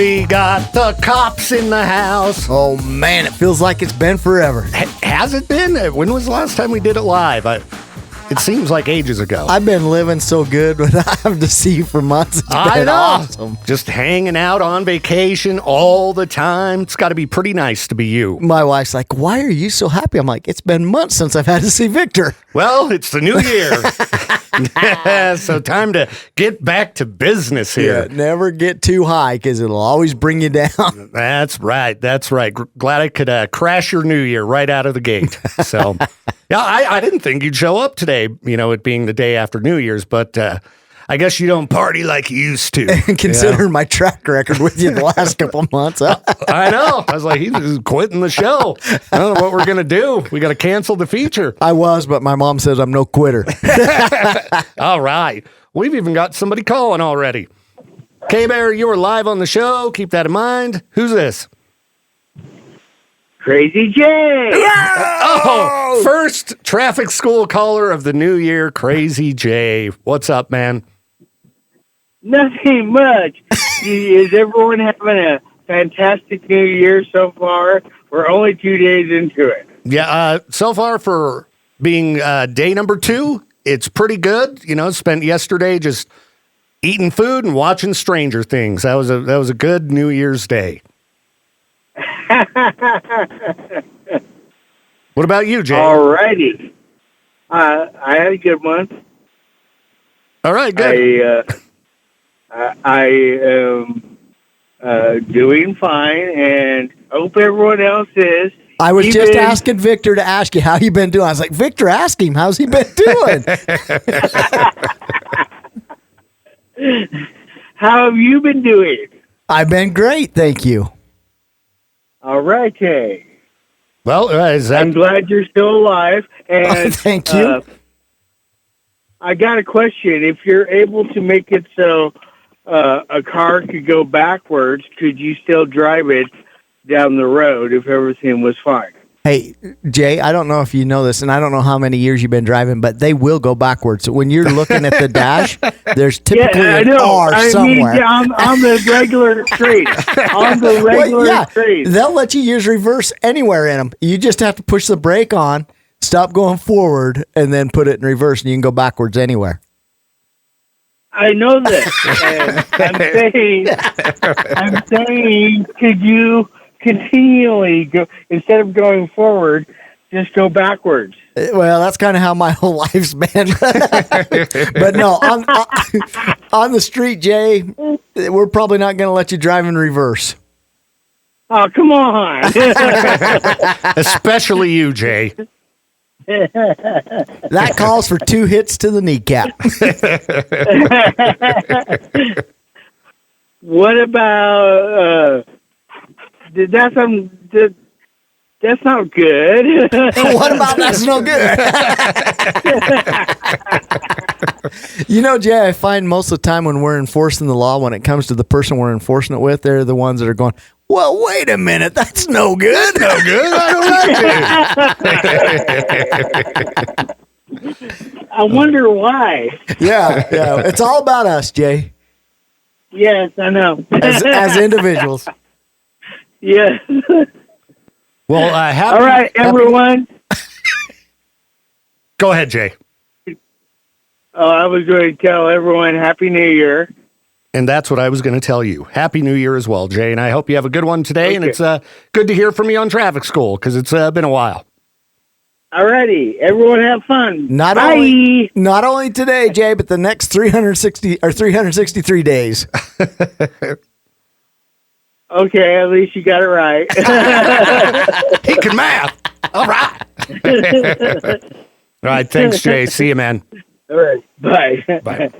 We got the cops in the house. Oh, man, it feels like it's been forever. Has it been? When was the last time we did it live? It seems like ages ago. I've been living so good without having to see you for months. It's been awesome. Just hanging out on vacation all the time. It's got to be pretty nice to be you. My wife's like, why are you so happy? I'm like, it's been months since I've had to see Viktor. Well, it's the new year. So time to get back to business here. Yeah, never get too high because it'll always bring you down. That's right. Glad I could crash your new year right out of the gate. So, yeah, I didn't think you'd show up today, it being the day after New Year's, but I guess you don't party like you used to. Considering my track record with you the last couple of months. I know. I was like, he's quitting the show. I don't know what we're going to do. We got to cancel the feature. I was, but my mom says I'm no quitter. All right. We've even got somebody calling already. K-Bear, you were live on the show. Keep that in mind. Who's this? Crazy Jay. Oh, first traffic school caller of the new year, Crazy Jay. What's up, man? Nothing much. Is everyone having a fantastic new year so far? We're only 2 days into it. Yeah, so far for being day number 2, it's pretty good. Spent yesterday just eating food and watching Stranger Things. That was a good New Year's Day. What about you, Jay? All righty. I had a good one. All right, good. I am doing fine, and I hope everyone else is. I was just asking Viktor to ask you how you been doing. I was like, Viktor, ask him, how's he been doing? How have you been doing? I've been great, thank you. All right, Jay. Well, I'm glad you're still alive. And thank you. I got a question. If you're able to make it so a car could go backwards, could you still drive it down the road if everything was fine? Hey, Jay, I don't know if you know this, and I don't know how many years you've been driving, but they will go backwards. So when you're looking at the dash, there's typically an R somewhere. Yeah, on the regular straight. On the regular straight. They'll let you use reverse anywhere in them. You just have to push the brake on, stop going forward, and then put it in reverse, and you can go backwards anywhere. I know this. I'm saying, could you continually go, instead of going forward, just go backwards? Well, that's kind of how my whole life's been. But no, on the street, Jay, we're probably not going to let you drive in reverse. Oh, come on. Especially you, Jay. That calls for 2 hits to the kneecap. What about that's not good. What about that's no good? Jay, I find most of the time when we're enforcing the law, when it comes to the person we're enforcing it with, they're the ones that are going, well, wait a minute, that's no good. No good. I don't like it. I wonder why. Yeah, it's all about us, Jay. Yes, I know. As individuals. Yes. Well, all right, everyone. Go ahead, Jay. Oh, I was going to tell everyone Happy New Year. And that's what I was going to tell you. Happy New Year as well, Jay. And I hope you have a good one today. Okay. And it's good to hear from you on Traffic School because it's been a while. All righty. Everyone have fun. Not only today, Jay, but the next 363 days. Okay, at least you got it right. He can math. All right. All right. Thanks, Jay. See you, man. All right. Bye. Bye.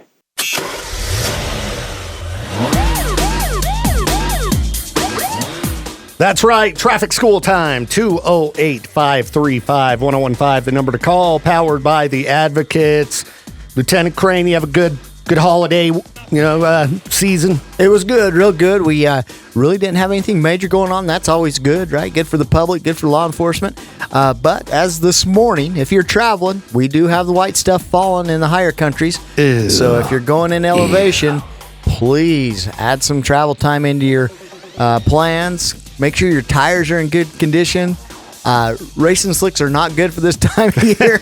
That's right. Traffic school time. 208-535-1015. The number to call. Powered by the Advocates. Lieutenant Crain, you have a good holiday, season. It was good, real good. We really didn't have anything major going on. That's always good, right? Good for the public, good for law enforcement. But as this morning, if you're traveling, we do have the white stuff falling in the higher countries. Ew. So if you're going in elevation, please add some travel time into your plans. Make sure your tires are in good condition. Racing slicks are not good for this time of year.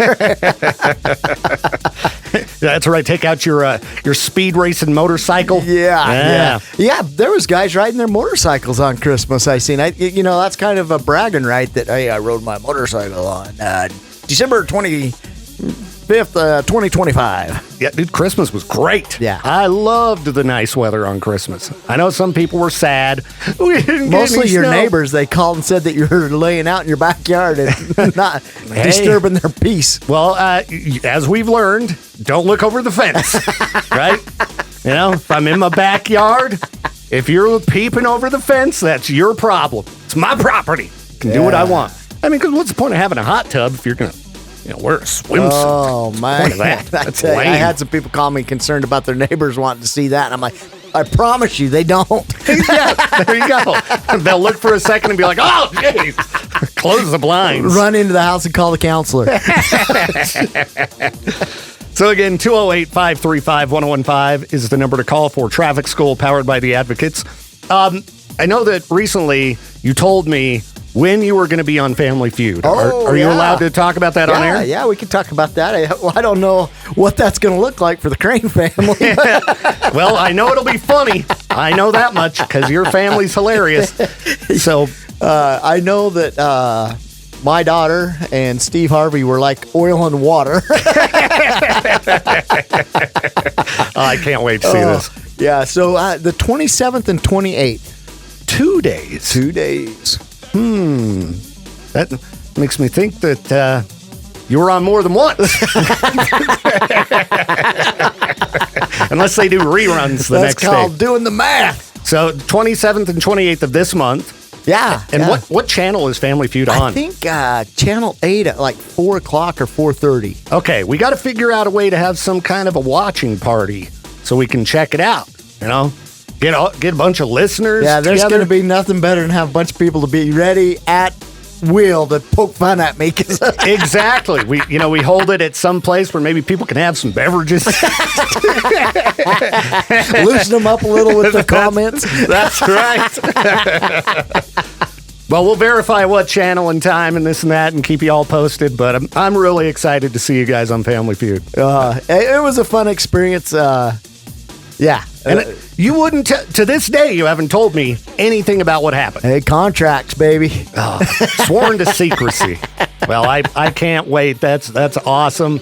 That's right. Take out your speed racing motorcycle. Yeah. There was guys riding their motorcycles on Christmas. I seen. That's kind of a bragging right. That hey, I rode my motorcycle on December 25th, 2025. Yeah, dude, Christmas was great. Yeah. I loved the nice weather on Christmas. I know some people were sad. We didn't get Mostly any your snow. neighbors, they called and said that you were laying out in your backyard and not disturbing their peace. Well, as we've learned, don't look over the fence, right? If I'm in my backyard, if you're peeping over the fence, that's your problem. It's my property. I can do what I want. I mean, because what's the point of having a hot tub if you're going to wear a swimsuit? Oh, man. That's lame. I had some people call me concerned about their neighbors wanting to see that. And I'm like, I promise you, they don't. Yeah, there you go. They'll look for a second and be like, oh, jeez. Close the blinds. Run into the house and call the counselor. So again, 208-535-1015 is the number to call for Traffic School powered by the Advocates. I know that recently you told me when you were going to be on Family Feud. Are you allowed to talk about that on air? Yeah, we can talk about that. I don't know what that's going to look like for the Crain family. Well, I know it'll be funny. I know that much because your family's hilarious. So I know that my daughter and Steve Harvey were like oil and water. I can't wait to see this. Yeah, so the 27th and 28th. 2 days. 2 days. That makes me think that you were on more than once. Unless they do reruns the next day. That's called doing the math. So 27th and 28th of this month. Yeah. And what channel is Family Feud on? I think Channel 8 at like 4 o'clock or 4:30. Okay, we got to figure out a way to have some kind of a watching party so we can check it out, Get a bunch of listeners. Yeah, there's together. going to be nothing better than have a bunch of people to be ready at will to poke fun at me. Exactly. We hold it at some place where maybe people can have some beverages. Loosen them up a little with the comments. That's right. Well, we'll verify what channel and time and this and that and keep you all posted. But I'm really excited to see you guys on Family Feud. It was a fun experience. Yeah. And you wouldn't, to this day, you haven't told me anything about what happened. Hey, contracts, baby. Sworn to secrecy. Well, I can't wait. That's awesome.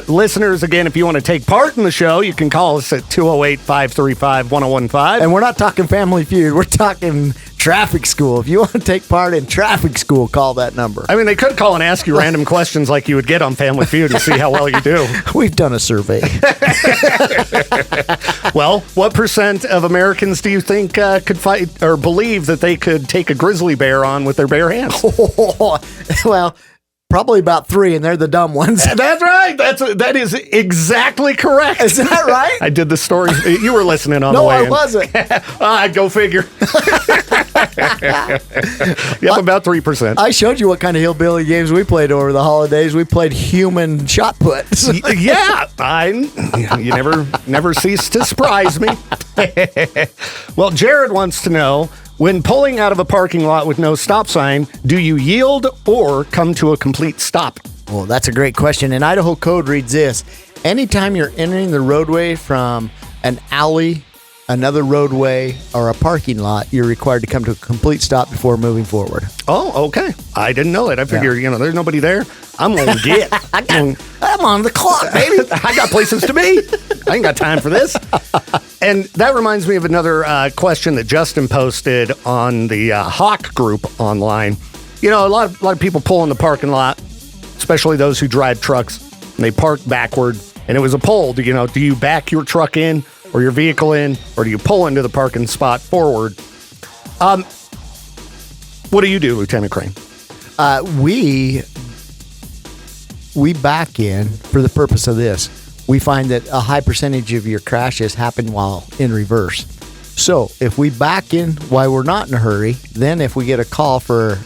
Listeners, again, if you want to take part in the show, you can call us at 208-535-1015. And we're not talking Family Feud. We're talking Traffic School. If you want to take part in Traffic School, call that number. I mean, they could call and ask you random questions like you would get on Family Feud to see how well you do. We've done a survey. Well, what percent of Americans do you think could fight or believe that they could take a grizzly bear on with their bare hands? Well, probably about 3, and they're the dumb ones. That's right. That is exactly correct. Is that right? I did the story. You were listening on the way in. No, I wasn't. Go figure. Yep, about 3%. I showed you what kind of hillbilly games we played over the holidays. We played human shot put. Yeah, you never cease to surprise me. Well, Jared wants to know, when pulling out of a parking lot with no stop sign, do you yield or come to a complete stop? Well, that's a great question. And Idaho code reads this: anytime you're entering the roadway from an alley, another roadway, or a parking lot, you're required to come to a complete stop before moving forward. Oh, okay. I didn't know that. I figure, there's nobody there. I'm going to get. I'm on the clock, baby. I got places to be. I ain't got time for this. And that reminds me of another question that Justin posted on the Hawk group online. A lot of people pull in the parking lot, especially those who drive trucks, and they park backward. And it was a poll. Do you back your truck in or your vehicle in, or do you pull into the parking spot forward? What do you do, Lieutenant Crain? We back in for the purpose of this. We find that a high percentage of your crashes happen while in reverse. So if we back in while we're not in a hurry, then if we get a call for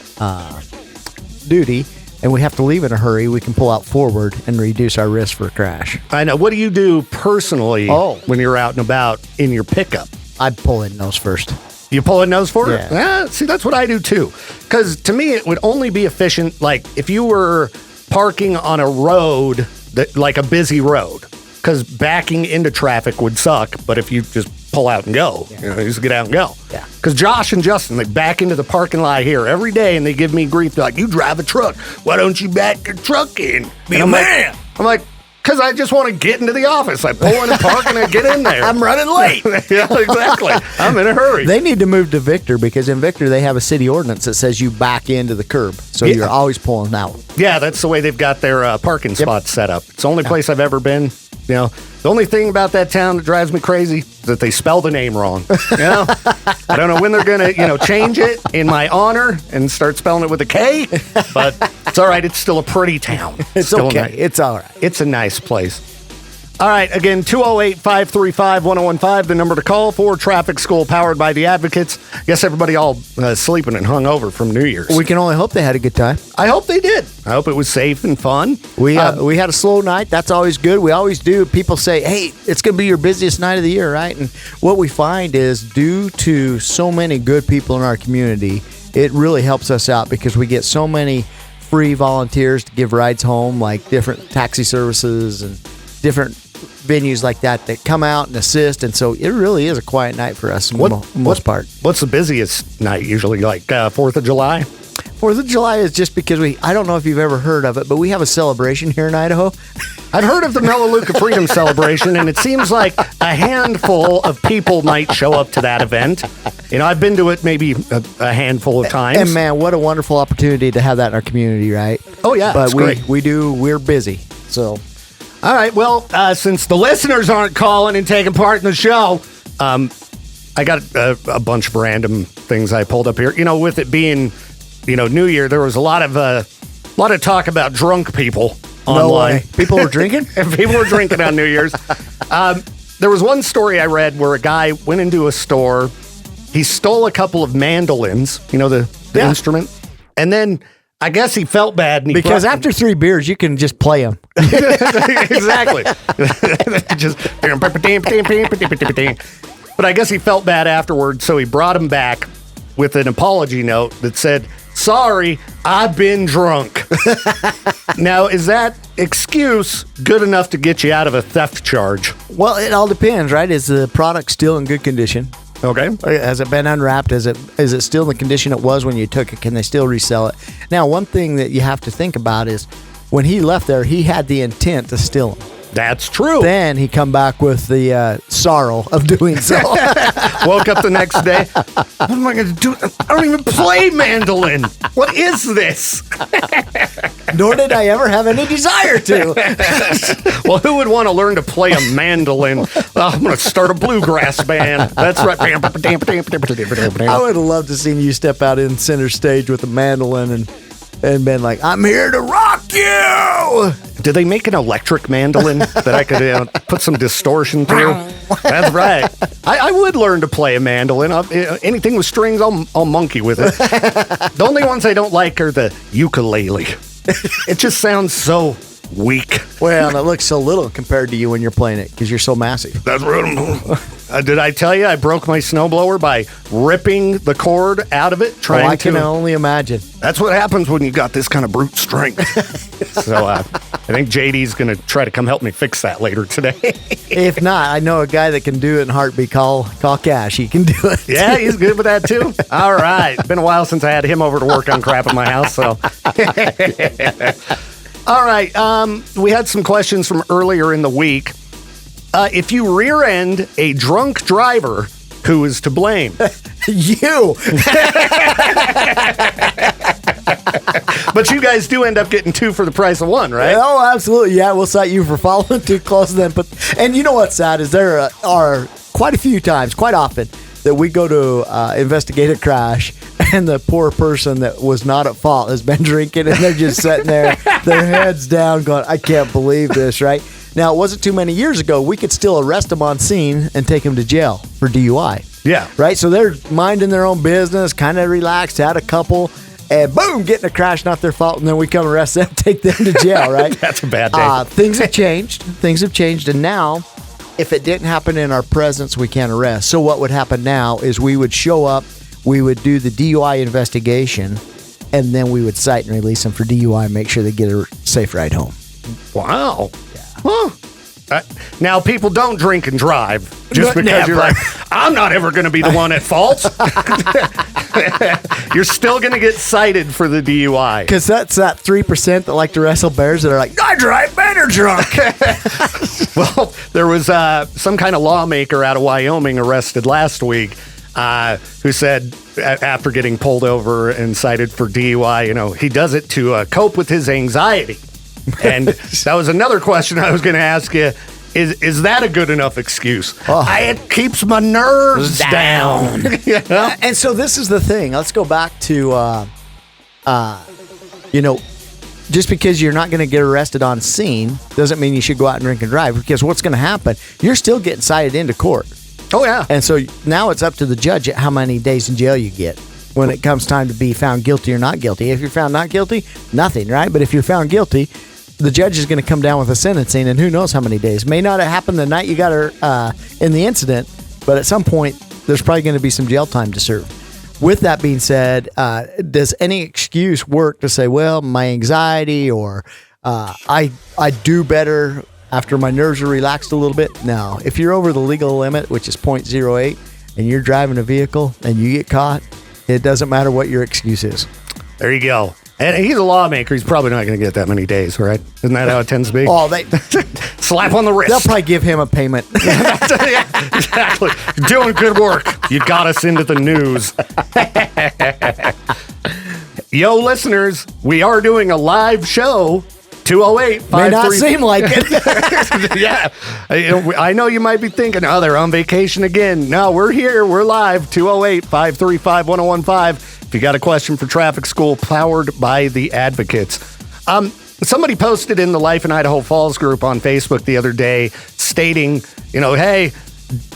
duty and we have to leave in a hurry, we can pull out forward and reduce our risk for a crash. I know. What do you do personally when you're out and about in your pickup? I'd pull in nose first. You pull a nose for it? Yeah. See, that's what I do too. Because to me, it would only be efficient, like if you were parking on a road, like a busy road. Because backing into traffic would suck, but if you just pull out and go, you just get out and go. Yeah. Because Josh and Justin, they back into the parking lot here every day, and they give me grief. They're like, "You drive a truck. Why don't you back your truck in? Be a man." I'm like, because I just want to get into the office. I pull in and park and I get in there. I'm running late. Yeah, exactly. I'm in a hurry. They need to move to Victor because in Victor they have a city ordinance that says you back into the curb. So you're always pulling out. Yeah, that's the way they've got their parking spots set up. It's the only place I've ever been. You know, the only thing about that town that drives me crazy is that they spell the name wrong. You know, I don't know when they're going to, change it in my honor and start spelling it with a K, but it's all right. It's still a pretty town. It's still okay. Nice. It's all right. It's a nice place. All right, again, 208-535-1015, the number to call for Traffic School, powered by the Advocates. Guess everybody all sleeping and hung over from New Year's. We can only hope they had a good time. I hope they did. I hope it was safe and fun. We had a slow night. That's always good. We always do. People say, hey, it's going to be your busiest night of the year, right? And what we find is due to so many good people in our community, it really helps us out because we get so many free volunteers to give rides home, like different taxi services and different venues like that come out and assist, and so it really is a quiet night for us most part. What's the busiest night usually, like 4th of July? 4th of July is just because I don't know if you've ever heard of it, but we have a celebration here in Idaho. I've heard of the Melaleuca Freedom Celebration, and it seems like a handful of people might show up to that event. I've been to it maybe a handful of times. And man, what a wonderful opportunity to have that in our community, right? Oh yeah, but great. we're busy, so. All right, well, since the listeners aren't calling and taking part in the show, I got a bunch of random things I pulled up here. With it being, New Year, there was a lot of talk about drunk people online. No way. People were drinking? People were drinking on New Year's. There was one story I read where a guy went into a store. He stole a couple of mandolins, the instrument, and then I guess he felt bad. And because after 3 beers, you can just play them. Exactly. But I guess he felt bad afterwards, so he brought him back with an apology note that said, "Sorry, I've been drunk." Now, is that excuse good enough to get you out of a theft charge? Well, it all depends, right? Is the product still in good condition? Okay. Has it been unwrapped? Is it still in the condition it was when you took it? Can they still resell it? Now, one thing that you have to think about is when he left there, he had the intent to steal them. That's true. Then he come back with the sorrow of doing so. Woke up the next day. What am I going to do? I don't even play mandolin. What is this? Nor did I ever have any desire to. Well, who would want to learn to play a mandolin? I'm going to start a bluegrass band. That's right. I would have loved to seen you step out in center stage with a mandolin and been like, "I'm here to rock you." Do they make an electric mandolin that I could put some distortion through? That's right. I would learn to play a mandolin. Anything with strings, I'll monkey with it. The only ones I don't like are the ukulele. It just sounds so weak. Well, and it looks so little compared to you when you're playing it because you're so massive. That's right. Did I tell you I broke my snowblower by ripping the cord out of it? I can only imagine. That's what happens when you got this kind of brute strength. So I think JD's going to try to come help me fix that later today. If not, I know a guy that can do it in heartbeat. Call Cash. He can do it. Yeah, he's good with that too. All right. Been a while since I had him over to work on crap in my house. So. All right. We had some questions from earlier in the week. If you rear end a drunk driver, who is to blame? You. But you guys do end up getting 2 for the price of 1, right? Oh, absolutely. Yeah, we'll cite you for following too close then. And you know what's sad is there are quite a few times, quite often, that we go to investigate a crash, and the poor person that was not at fault has been drinking, and they're just sitting there, their heads down, going, "I can't believe this," right? Now, it wasn't too many years ago, we could still arrest them on scene and take them to jail for DUI. Yeah. Right? So they're minding their own business, kind of relaxed, had a couple, and boom, getting a crash, not their fault, and then we come arrest them, take them to jail, right? That's a bad day. Things have changed. And now if it didn't happen in our presence, we can't arrest. So what would happen now is we would show up, we would do the DUI investigation, and then we would cite and release them for DUI and make sure they get a safe ride home. Wow. Yeah. Huh. Now, people don't drink and drive just because you're like, I'm not ever going to be the one at fault. You're still going to get cited for the DUI. Because that's that 3% that like to wrestle bears that are like, I drive better drunk. Well, there was some kind of lawmaker out of Wyoming arrested last week who said after getting pulled over and cited for DUI, he does it to cope with his anxiety. And that was another question I was going to ask you. Is that a good enough excuse? It keeps my nerves down. And so this is the thing. Let's go back to, just because you're not going to get arrested on scene doesn't mean you should go out and drink and drive, because what's going to happen, you're still getting cited into court. Oh, yeah. And so now it's up to the judge how many days in jail you get when it comes time to be found guilty or not guilty. If you're found not guilty, nothing, right? But if you're found guilty, the judge is going to come down with a sentencing, and who knows how many days. May not have happened the night you got her in the incident, but at some point, there's probably going to be some jail time to serve. With that being said, does any excuse work to say, well, my anxiety or I do better after my nerves are relaxed a little bit? No. If you're over the legal limit, which is 0.08, and you're driving a vehicle and you get caught, it doesn't matter what your excuse is. There you go. And he's a lawmaker. He's probably not going to get that many days, right? Isn't that how it tends to be? Oh, they slap on the wrist. They'll probably give him a payment. Yeah, exactly. You're doing good work. You got us into the news. Yo, listeners, we are doing a live show. 208 May not seem like it. Yeah. I know you might be thinking, oh, they're on vacation again. No, we're here. We're live. 208-535-1015. If you got a question for Traffic School, powered by the Advocates. Somebody posted in the Life in Idaho Falls group on Facebook the other day stating, hey,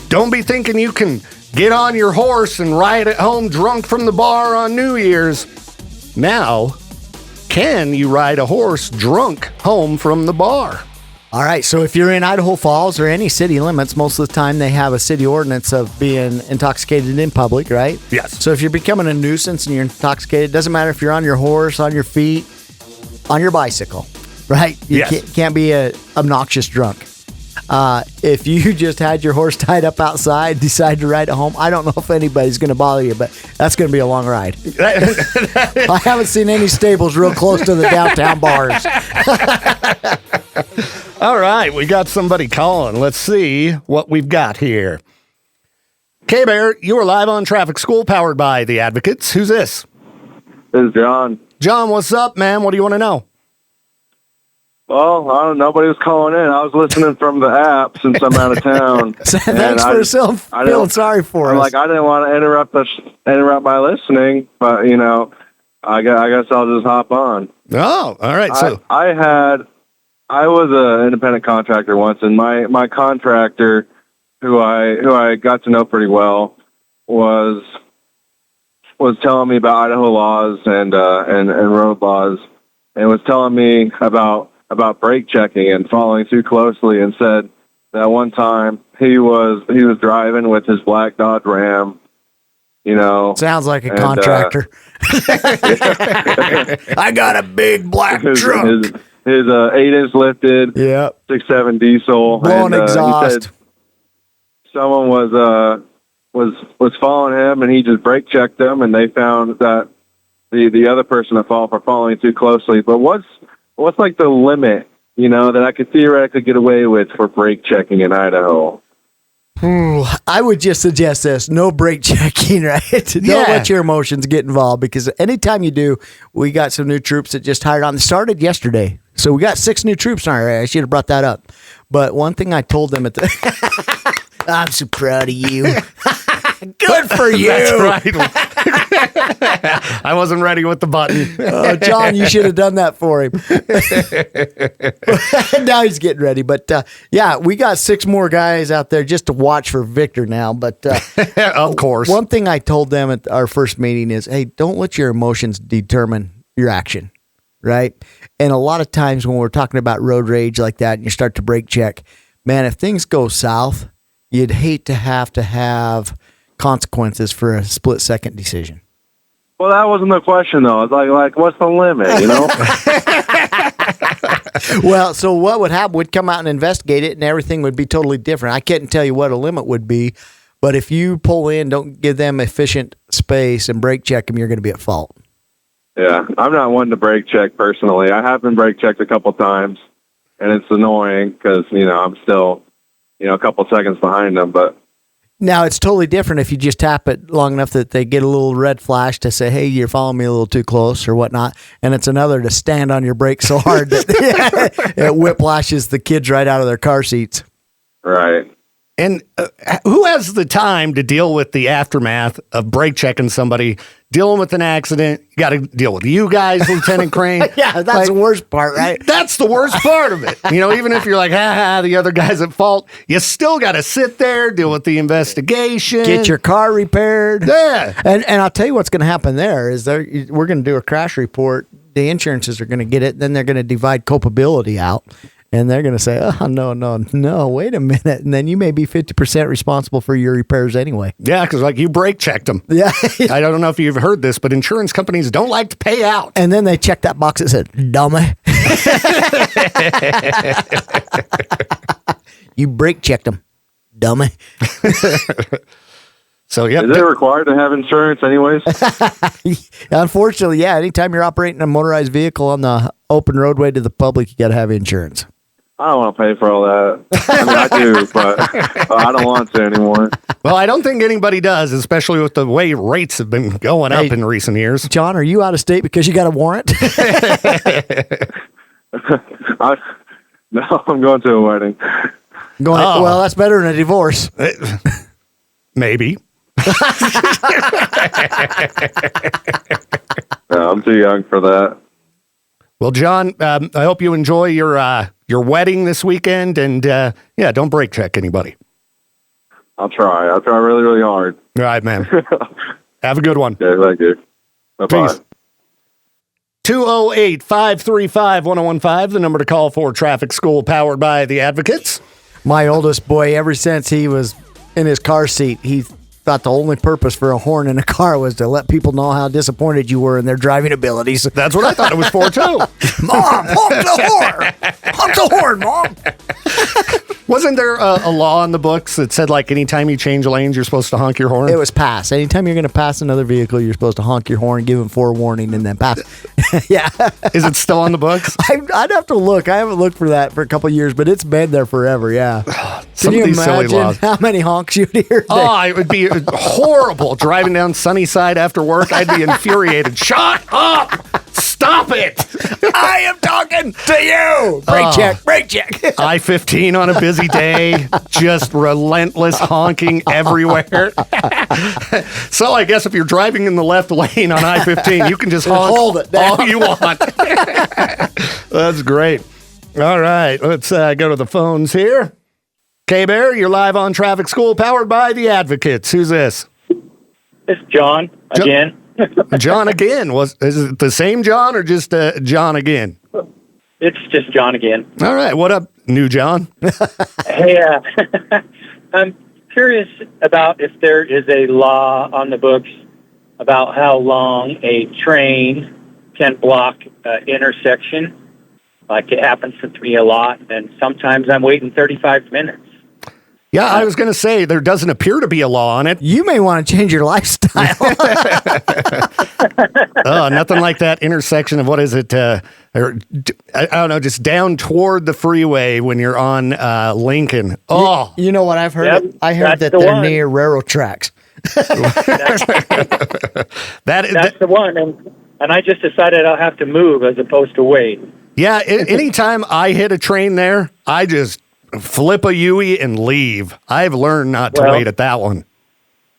don't be thinking you can get on your horse and ride at home drunk from the bar on New Year's. Now, can you ride a horse drunk home from the bar? All right, so if you're in Idaho Falls or any city limits, most of the time they have a city ordinance of being intoxicated in public, right? Yes. So if you're becoming a nuisance and you're intoxicated, it doesn't matter if you're on your horse, on your feet, on your bicycle, right? You can't be an obnoxious drunk. If you just had your horse tied up outside, decide to ride it home, I don't know if anybody's going to bother you, but that's going to be a long ride. I haven't seen any stables real close to the downtown bars. All right, we got somebody calling. Let's see what we've got here. K-Bear, you are live on Traffic School, powered by the Advocates. Who's this? This is John. John, what's up, man? What do you want to know? Well, I don't know. Nobody was calling in. I was listening from the app since I'm out of town. Thanks for feeling sorry for us. I didn't want to interrupt my listening, but I guess I'll just hop on. Oh, all right. So I was an independent contractor once, and my contractor, who I got to know pretty well, was telling me about Idaho laws and road laws, and was telling me about brake checking and following too closely, and said that one time he was driving with his black Dodge Ram, Sounds like a contractor. I got a big black truck. His 8-inch lifted, 6.7 diesel, blowing exhaust. He said someone was following him, and he just brake checked them, and they found that the other person at fault for following too closely. But what's like the limit, that I could theoretically get away with for brake checking in Idaho? I would just suggest this: no brake checking, right? Don't let your emotions get involved, because anytime you do, we got some new troops that just hired on. They started yesterday. So we got 6 new troops on our area. I should have brought that up. But one thing I told them I'm so proud of you. Good for you. That's right. I wasn't ready with the button. Oh, John, you should have done that for him. Now he's getting ready. But we got 6 more guys out there just to watch for Viktor now. But of course. One thing I told them at our first meeting is, hey, don't let your emotions determine your action. Right. And a lot of times when we're talking about road rage like that and you start to brake check, man, if things go south, you'd hate to have consequences for a split-second decision. Well, that wasn't the question, though. It's like, what's the limit, you know? Well, so what would happen? We'd come out and investigate it, and everything would be totally different. I couldn't tell you what a limit would be, but if you pull in, don't give them efficient space and brake check them, you're going to be at fault. Yeah, I'm not one to brake check personally. I have been brake checked a couple times, and it's annoying because, I'm still, a couple seconds behind them, but now, it's totally different if you just tap it long enough that they get a little red flash to say, hey, you're following me a little too close or whatnot. And it's another to stand on your brakes so hard that it whiplashes the kids right out of their car seats. Right. And who has the time to deal with the aftermath of brake checking somebody, dealing with an accident? You got to deal with you guys, Lieutenant Crain. Yeah, that's the worst part, right? That's the worst part of it. Even if you're like, the other guy's at fault, you still got to sit there, deal with the investigation. Get your car repaired. Yeah. And I'll tell you what's going to happen there is we're going to do a crash report. The insurances are going to get it. Then they're going to divide culpability out. And they're going to say, oh, no, wait a minute. And then you may be 50% responsible for your repairs anyway. Yeah, because you brake checked them. Yeah. I don't know if you've heard this, but insurance companies don't like to pay out. And then they check that box that said, dummy. You brake checked them, dummy. So, yeah. Is it required to have insurance anyways? Unfortunately, yeah. Anytime you're operating a motorized vehicle on the open roadway to the public, you got to have insurance. I don't want to pay for all that. I mean, I do, but I don't want to anymore. Well, I don't think anybody does, especially with the way rates have been going up in recent years. John, are you out of state because you got a warrant? No, I'm going to a wedding. Well, that's better than a divorce. Maybe. No, I'm too young for that. Well, John, I hope you enjoy your wedding this weekend, and don't brake check anybody. I'll try really, really hard. All right, man. Have a good one. Yeah, thank you. Bye-bye. Peace. 208-535-1015, the number to call for traffic school powered by the Advocates. My oldest boy, ever since he was in his car seat, he thought the only purpose for a horn in a car was to let people know how disappointed you were in their driving abilities. That's what I thought it was for, too. Mom, honk the horn! Honk the horn, Mom! Wasn't there a law in the books that said, anytime you change lanes, you're supposed to honk your horn? It was pass. Anytime you're going to pass another vehicle, you're supposed to honk your horn, give them forewarning, and then pass. Yeah. Is it still on the books? I'd have to look. I haven't looked for that for a couple of years, but it's been there forever, yeah. Some Can of you these silly imagine laws. how many honks you'd hear? Oh, it would be horrible driving down Sunnyside after work. I'd be infuriated. Shut up! Stop it! I am talking to you! Brake check. I-15 on a busy day, just relentless honking everywhere. So I guess if you're driving in the left lane on I-15, you can just honk hold it down. all you want. That's great. All right, let's go to the phones here. K-Bear, you're live on Traffic School, powered by the Advocates. Who's this? It's John again. John again. Is it the same John or just John again? It's just John again. All right. What up, new John? Hey, I'm curious about if there is a law on the books about how long a train can block an intersection. Like, it happens to me a lot, and sometimes I'm waiting 35 minutes. Yeah, I was going to say, there doesn't appear to be a law on it. You may want to change your lifestyle. Oh, nothing like that intersection of, what is it? I don't know, just down toward the freeway when you're on Lincoln. Oh, You know what I've heard? Yep, I heard that that's the they're one. near railroad tracks. That's the one, and I just decided I'll have to move as opposed to wait. yeah. Anytime I hit a train there, I just flip a Yui and leave. I've learned not to wait at that one.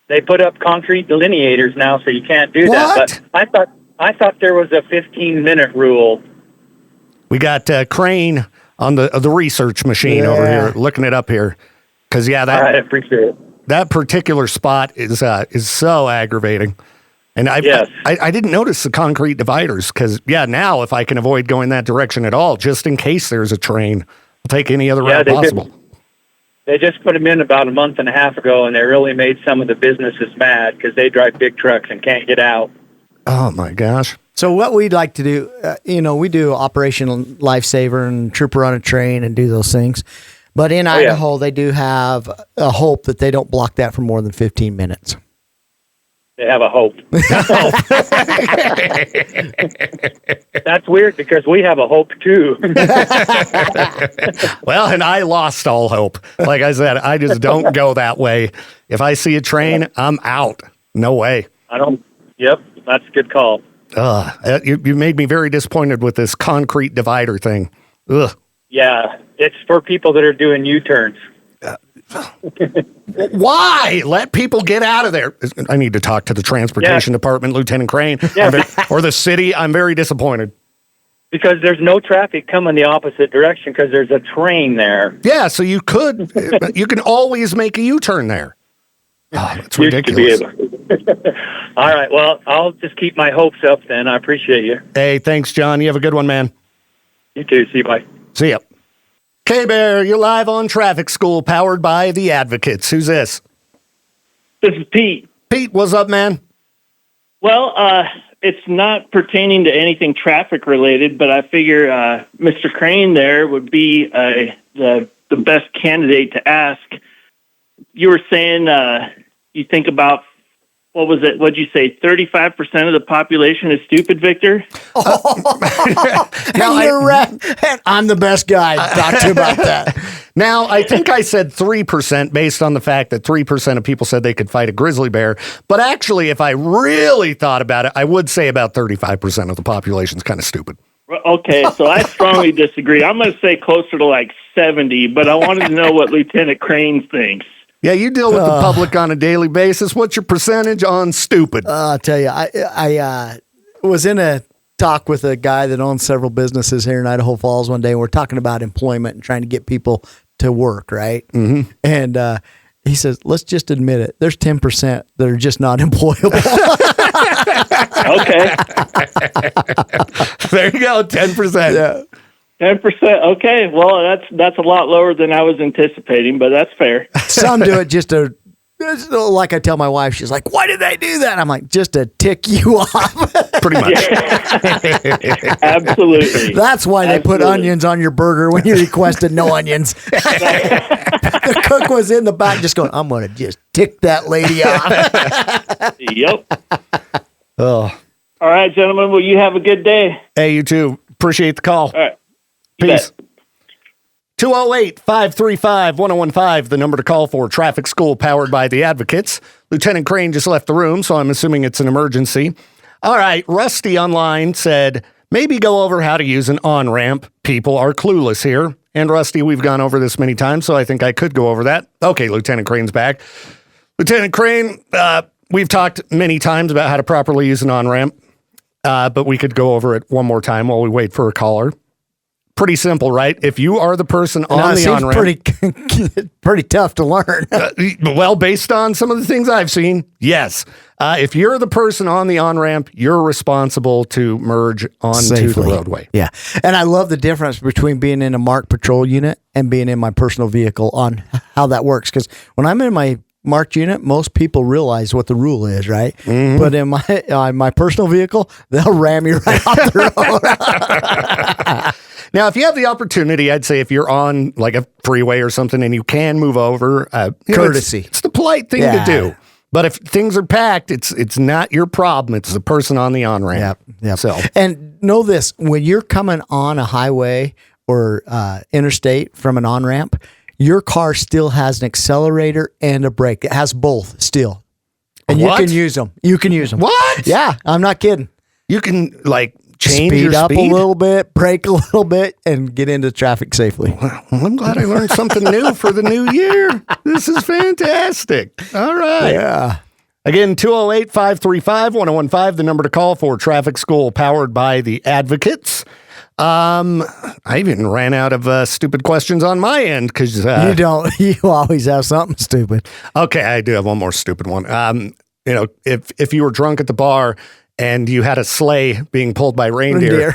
They put up concrete delineators now, so you can't do What? that. But I thought there was a 15-minute rule. We got Crain on the research machine over here, looking it up here. Because, I appreciate it. that particular spot is so aggravating. And I didn't notice the concrete dividers because, now if I can avoid going that direction at all, just in case there's a train, I'll take any other route possible. They just put them in about a month and a half ago, and they really made some of the businesses mad because they drive big trucks and can't get out. Oh, my gosh. So what we'd like to do, we do Operation Lifesaver and Trooper on a Train and do those things. But in Idaho, they do have a hope that they don't block that for more than 15 minutes. They have a hope. That's weird because we have a hope too. Well, and I lost all hope. Like I said, I just don't go that way. If I see a train, I'm out. No way. Yep, that's a good call. You made me very disappointed with this concrete divider thing. Ugh. Yeah, it's for people that are doing U-turns. Why? Let people get out of there. I need to talk to the transportation department, Lieutenant Crain, or the city. I'm very disappointed. Because there's no traffic coming the opposite direction because there's a train there. Yeah, so you can always make a U-turn there. Oh, it's ridiculous. All right, well, I'll just keep my hopes up then. I appreciate you. Hey, thanks, John. You have a good one, man. You too. See you. Bye. See ya. K-Bear, you're live on Traffic School, powered by the Advocates. Who's this? This is Pete. Pete, what's up, man? Well, it's not pertaining to anything traffic related, but I figure Mr. Crain there would be the best candidate to ask. You were saying you think about, what was it? What'd you say? 35% of the population is stupid, Victor? You're right. I'm the best guy to talk to about that. Now, I think I said 3% based on the fact that 3% of people said they could fight a grizzly bear. But actually, if I really thought about it, I would say about 35% of the population is kind of stupid. Okay, so I strongly disagree. I'm going to say closer to like 70, but I wanted to know what Lieutenant Crain thinks. Yeah, you deal with the public on a daily basis. What's your percentage on stupid? I'll tell you, I was in a talk with a guy that owns several businesses here in Idaho Falls one day, and we're talking about employment and trying to get people to work, right? Mm-hmm. And he says, let's just admit it. There's 10% that are just not employable. Okay. There you go, 10%. Yeah. 10%. Okay. Well, that's a lot lower than I was anticipating, but that's fair. Some do it just to, like I tell my wife, she's like, why did they do that? I'm like, just to tick you off. Pretty much. Absolutely. That's why they put onions on your burger when you requested no onions. The cook was in the back just going, I'm going to just tick that lady off. Yep. Oh. All right, gentlemen. Well, you have a good day. Hey, you too. Appreciate the call. All right. Peace. 208-535-1015, the number to call for Traffic School, powered by the Advocates. Lieutenant Crain just left the room, so I'm assuming it's an emergency. All right, Rusty online said, maybe go over how to use an on-ramp. People are clueless here. And Rusty, we've gone over this many times, so I think I could go over that. Okay, Lieutenant Crain's back. Lieutenant Crain, we've talked many times about how to properly use an on-ramp, but we could go over it one more time while we wait for a caller. Pretty simple, right? If you are the person on the on-ramp, pretty tough to learn. Well, based on some of the things I've seen, yes. If you're the person on the on-ramp, you're responsible to merge onto Safely. the roadway. Yeah. And I love the difference between being in a marked patrol unit and being in my personal vehicle on how that works. Because when I'm in my marked unit, most people realize what the rule is, right? Mm-hmm. But in my personal vehicle, they'll ram you right off the road. Now, if you have the opportunity, I'd say if you're on like a freeway or something and you can move over, courtesy. It's the polite thing to do. But if things are packed, it's not your problem. It's the person on the on-ramp. Yep. So, and know this, when you're coming on a highway or interstate from an on-ramp, your car still has an accelerator and a brake. It has both still. And what? You can use them. What? Yeah, I'm not kidding. You can like change speed your up speed? a little bit, brake a little bit, and get into traffic safely. Well, I'm glad I learned something new for the new year. This is fantastic. All right. Yeah. Again, 208-535-1015, the number to call for Traffic School, powered by the Advocates. I even ran out of stupid questions on my end because you don't. You always have something stupid. Okay, I do have one more stupid one. If you were drunk at the bar and you had a sleigh being pulled by reindeer,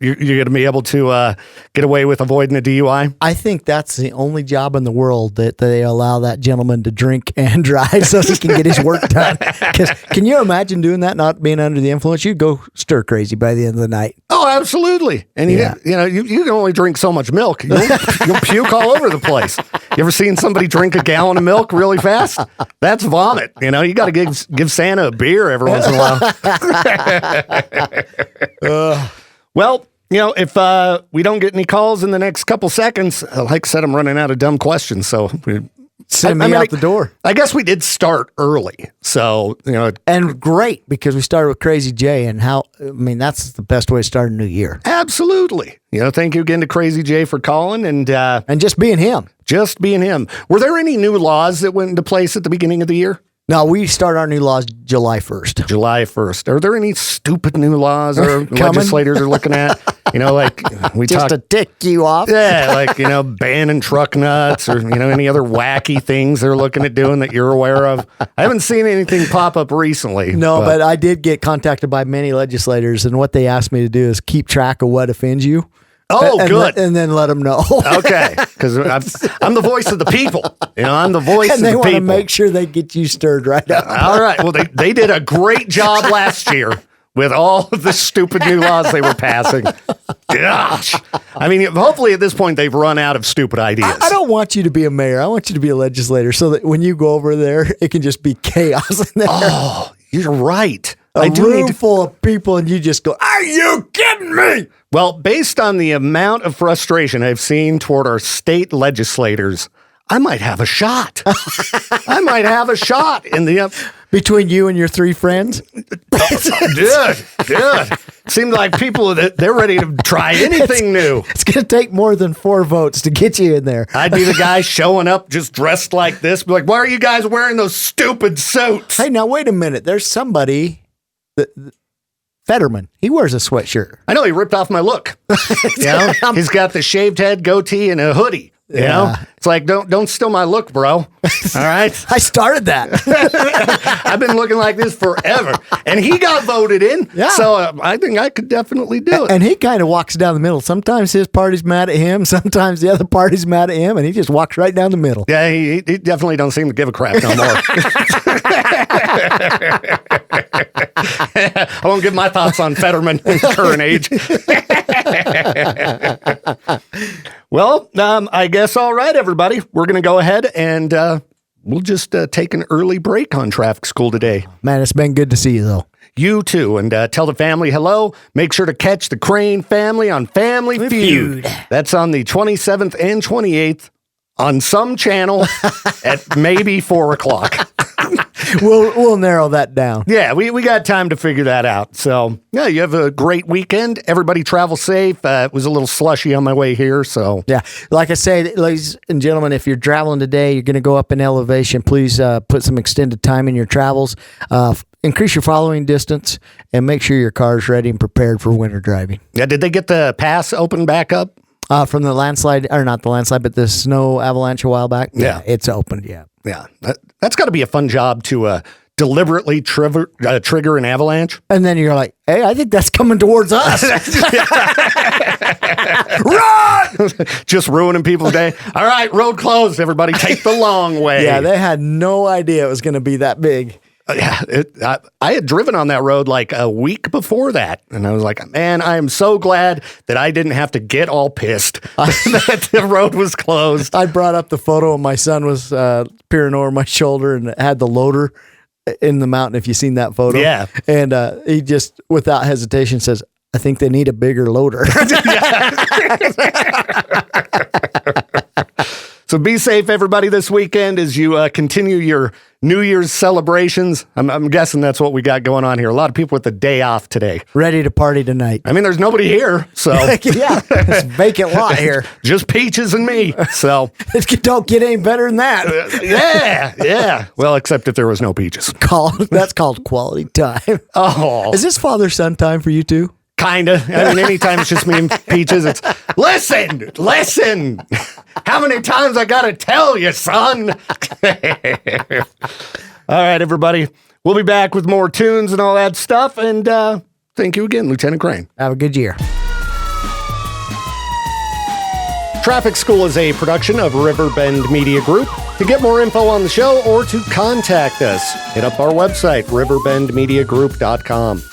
You're going to be able to get away with avoiding a DUI? I think that's the only job in the world that they allow that gentleman to drink and drive so he can get his work done. Because can you imagine doing that, not being under the influence? You'd go stir crazy by the end of the night. Oh, absolutely. And you can only drink so much milk. You'll puke all over the place. You ever seen somebody drink a gallon of milk really fast? That's vomit. You got to give Santa a beer every once in a while. Well, if we don't get any calls in the next couple seconds, like I said, I'm running out of dumb questions. So send me out the door. I guess we did start early. So, and great, because we started with Crazy Jay, and that's the best way to start a new year. Absolutely. Thank you again to Crazy Jay for calling and just being him. Just being him. Were there any new laws that went into place at the beginning of the year? No, we start our new laws July 1st. July 1st. Are there any stupid new laws our legislators are looking at? Like we just to tick you off? Yeah, like, banning truck nuts or, any other wacky things they're looking at doing that you're aware of. I haven't seen anything pop up recently. No, but I did get contacted by many legislators, and what they asked me to do is keep track of what offends you. Oh, good. And then let them know. Okay, because I'm the voice of the people. I'm the voice of the people. And they want to make sure they get you stirred right up. All right. Well, they did a great job last year with all of the stupid new laws they were passing. Gosh. Hopefully at this point they've run out of stupid ideas. I don't want you to be a mayor. I want you to be a legislator so that when you go over there, it can just be chaos in there. Oh, you're right. A room full of people, and you just go, are you kidding me? Well, based on the amount of frustration I've seen toward our state legislators, I might have a shot. I might have a shot in the... Between you and your three friends? Dude. Seems like people, they're ready to try anything new. It's going to take more than 4 votes to get you in there. I'd be the guy showing up just dressed like this. Be like, why are you guys wearing those stupid suits? Hey, now, wait a minute. There's somebody... Fetterman, he wears a sweatshirt. I know, he ripped off my look. He's got the shaved head, goatee, and a hoodie. It's like, don't steal my look, bro. All right. I started that. I've been looking like this forever, and he got voted in. Yeah. So I think I could definitely do it. And he kind of walks down the middle. Sometimes his party's mad at him. Sometimes the other party's mad at him, and he just walks right down the middle. Yeah, he definitely don't seem to give a crap no more. I won't give my thoughts on Fetterman in current age. Well, I guess all right, everybody. We're going to go ahead and we'll just take an early break on Traffic School today. Man, it's been good to see you, though. You too. And tell the family hello. Make sure to catch the Crain family on Family Feud. That's on the 27th and 28th on some channel at maybe 4 o'clock. We'll narrow that down. Yeah, we got time to figure that out. So, yeah, you have a great weekend. Everybody travel safe. It was a little slushy on my way here, so. Yeah, like I say, ladies and gentlemen, if you're traveling today, you're going to go up in elevation, please put some extended time in your travels. Increase your following distance, and make sure your car's ready and prepared for winter driving. Yeah, did they get the pass open back up? From the landslide, or not the landslide, but the snow avalanche a while back? Yeah. It's opened, yeah. Yeah, that's got to be a fun job to deliberately trigger an avalanche. And then you're like, hey, I think that's coming towards us. Run! Just ruining people's day. All right, road closed, everybody. Take the long way. Yeah, they had no idea it was going to be that big. Yeah, I had driven on that road like a week before that, and I was like, man, I am so glad that I didn't have to get all pissed that the road was closed. I brought up the photo, and my son was peering over my shoulder, and it had the loader in the mountain, if you've seen that photo. Yeah. And he just, without hesitation, says, I think they need a bigger loader. So be safe, everybody, this weekend as you continue your New Year's celebrations. I'm guessing that's what we got going on here. A lot of people with the day off today. Ready to party tonight. I mean, there's nobody here, so. Yeah, it's vacant lot here. Just Peaches and me, so. It don't get any better than that. Yeah. Well, except if there was no Peaches. That's called quality time. Oh. Is this father-son time for you two? Kinda. I mean, anytime it's just me and Peaches, it's, listen. How many times I gotta tell you, son? All right, everybody. We'll be back with more tunes and all that stuff. And thank you again, Lieutenant Crain. Have a good year. Traffic School is a production of Riverbend Media Group. To get more info on the show or to contact us, hit up our website, riverbendmediagroup.com.